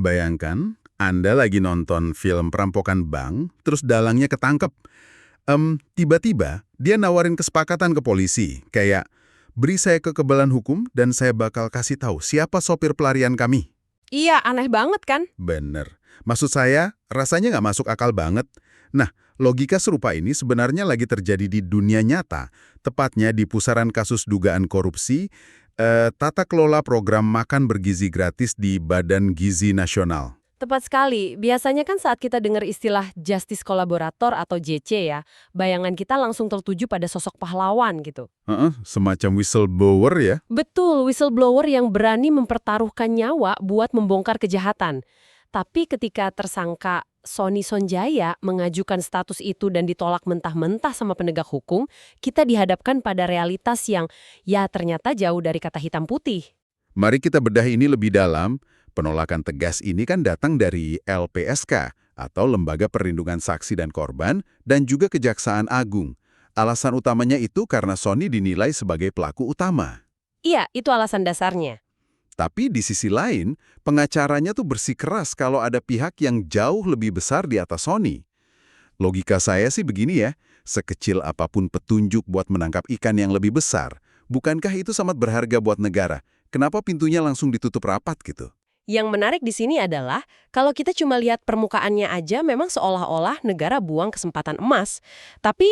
Bayangkan, Anda lagi nonton film perampokan bank, terus dalangnya ketangkep. Tiba-tiba, dia nawarin kesepakatan ke polisi, kayak, beri saya kekebalan hukum dan saya bakal kasih tahu siapa sopir pelarian kami. Iya, aneh banget kan? Bener. Maksud saya, rasanya nggak masuk akal banget. Nah, logika serupa ini sebenarnya lagi terjadi di dunia nyata, tepatnya di pusaran kasus dugaan korupsi, tata kelola program makan bergizi gratis di Badan Gizi Nasional. Tepat sekali. Biasanya kan saat kita dengar istilah justice kolaborator atau JC ya, bayangan kita langsung tertuju pada sosok pahlawan gitu. Semacam whistleblower ya. Betul, whistleblower yang berani mempertaruhkan nyawa buat membongkar kejahatan. Tapi ketika tersangka Sony Sonjaya mengajukan status itu dan ditolak mentah-mentah sama penegak hukum, kita dihadapkan pada realitas yang ya ternyata jauh dari kata hitam putih. Mari kita bedah ini lebih dalam. Penolakan tegas ini kan datang dari LPSK atau Lembaga Perlindungan Saksi dan Korban dan juga Kejaksaan Agung. Alasan utamanya itu karena Sony dinilai sebagai pelaku utama. Iya, itu alasan dasarnya. Tapi di sisi lain, pengacaranya tuh bersikeras kalau ada pihak yang jauh lebih besar di atas Sony. Logika saya sih begini ya, sekecil apapun petunjuk buat menangkap ikan yang lebih besar, bukankah itu sangat berharga buat negara? Kenapa pintunya langsung ditutup rapat gitu? Yang menarik di sini adalah, kalau kita cuma lihat permukaannya aja, memang seolah-olah negara buang kesempatan emas. Tapi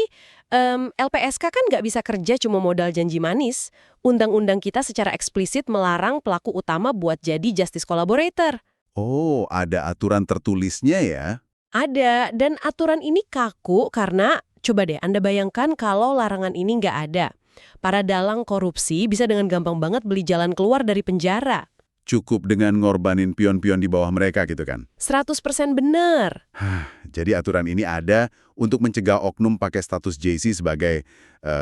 LPSK kan nggak bisa kerja cuma modal janji manis. Undang-undang kita secara eksplisit melarang pelaku utama buat jadi justice collaborator. Oh, ada aturan tertulisnya ya? Ada, dan aturan ini kaku karena, coba deh Anda bayangkan kalau larangan ini nggak ada. Para dalang korupsi bisa dengan gampang banget beli jalan keluar dari penjara. Cukup dengan ngorbanin pion-pion di bawah mereka gitu kan? 100% benar. Jadi aturan ini ada untuk mencegah oknum pakai status JC sebagai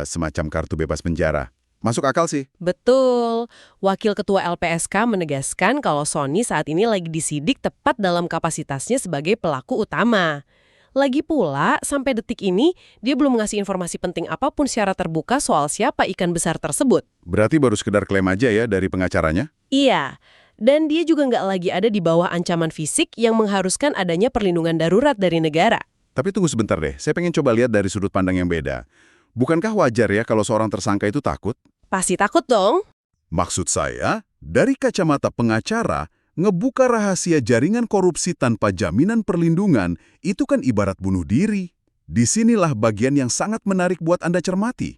semacam kartu bebas penjara. Masuk akal sih. Betul. Wakil Ketua LPSK menegaskan kalau Sony saat ini lagi disidik tepat dalam kapasitasnya sebagai pelaku utama. Lagi pula, sampai detik ini, dia belum ngasih informasi penting apapun secara terbuka soal siapa ikan besar tersebut. Berarti baru sekedar klaim aja ya dari pengacaranya? Iya, dan dia juga nggak lagi ada di bawah ancaman fisik yang mengharuskan adanya perlindungan darurat dari negara. Tapi tunggu sebentar deh, saya pengen coba lihat dari sudut pandang yang beda. Bukankah wajar ya kalau seorang tersangka itu takut? Pasti takut dong. Maksud saya, dari kacamata pengacara, ngebuka rahasia jaringan korupsi tanpa jaminan perlindungan itu kan ibarat bunuh diri. Disinilah bagian yang sangat menarik buat Anda cermati.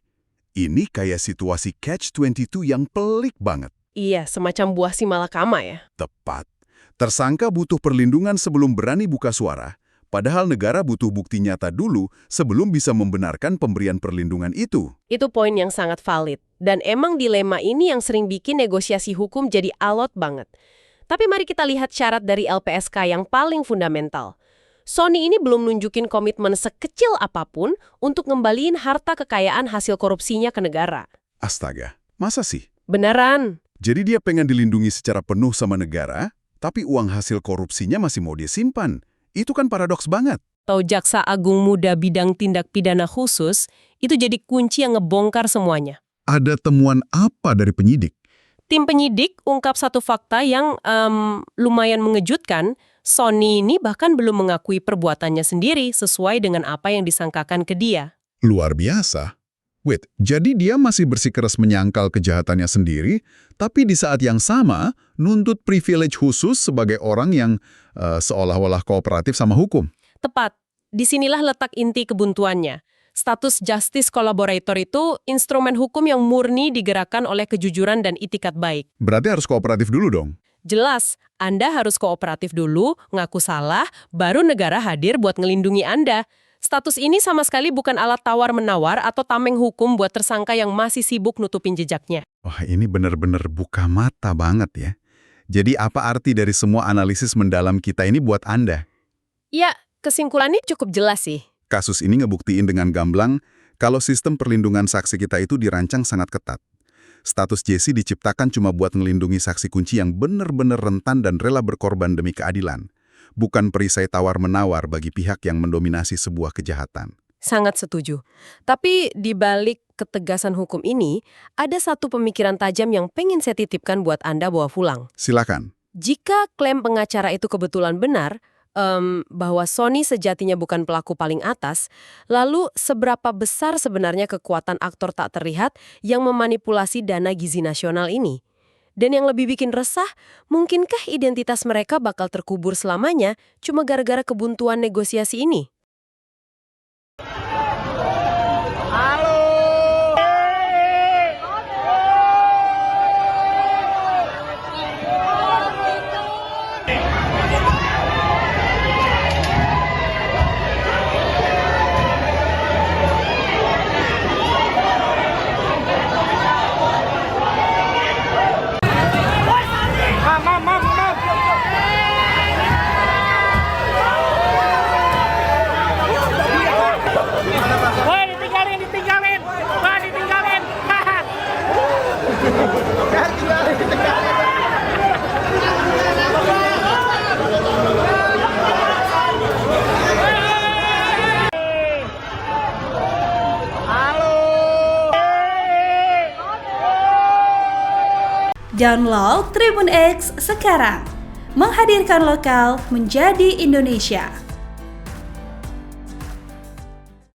Ini kayak situasi catch-22 yang pelik banget. Iya, semacam buah si malakama ya. Tepat. Tersangka butuh perlindungan sebelum berani buka suara, padahal negara butuh bukti nyata dulu sebelum bisa membenarkan pemberian perlindungan itu. Itu poin yang sangat valid. Dan emang dilema ini yang sering bikin negosiasi hukum jadi alot banget. Tapi mari kita lihat syarat dari LPSK yang paling fundamental. Sony ini belum nunjukin komitmen sekecil apapun untuk ngembaliin harta kekayaan hasil korupsinya ke negara. Astaga, masa sih? Beneran. Jadi dia pengen dilindungi secara penuh sama negara, tapi uang hasil korupsinya masih mau dia simpan. Itu kan paradoks banget. Atau Jaksa Agung Muda bidang tindak pidana khusus, itu jadi kunci yang ngebongkar semuanya. Ada temuan apa dari penyidik? Tim penyidik ungkap satu fakta yang lumayan mengejutkan. Sony ini bahkan belum mengakui perbuatannya sendiri sesuai dengan apa yang disangkakan ke dia. Luar biasa. Wait, jadi dia masih bersikeras menyangkal kejahatannya sendiri, tapi di saat yang sama nuntut privilege khusus sebagai orang yang seolah-olah kooperatif sama hukum. Tepat. Disinilah letak inti kebuntuannya. Status justice collaborator itu instrumen hukum yang murni digerakkan oleh kejujuran dan itikat baik. Berarti harus kooperatif dulu dong? Jelas, Anda harus kooperatif dulu, ngaku salah, baru negara hadir buat ngelindungi Anda. Status ini sama sekali bukan alat tawar-menawar atau tameng hukum buat tersangka yang masih sibuk nutupin jejaknya. Wah, ini benar-benar buka mata banget ya. Jadi apa arti dari semua analisis mendalam kita ini buat Anda? Ya, kesimpulannya cukup jelas sih. Kasus ini ngebuktiin dengan gamblang kalau sistem perlindungan saksi kita itu dirancang sangat ketat. Status JC diciptakan cuma buat ngelindungi saksi kunci yang benar-benar rentan dan rela berkorban demi keadilan. Bukan perisai tawar-menawar bagi pihak yang mendominasi sebuah kejahatan. Sangat setuju. Tapi di balik ketegasan hukum ini, ada satu pemikiran tajam yang pengen saya titipkan buat Anda bawa pulang. Silakan. Jika klaim pengacara itu kebetulan benar, bahwa Sony sejatinya bukan pelaku paling atas, lalu seberapa besar sebenarnya kekuatan aktor tak terlihat yang memanipulasi dana gizi nasional ini? Dan yang lebih bikin resah, mungkinkah identitas mereka bakal terkubur selamanya cuma gara-gara kebuntuan negosiasi ini? Woi, ditinggalin. Wah, ditinggalin. Download Tribun X sekarang, menghadirkan lokal menjadi Indonesia.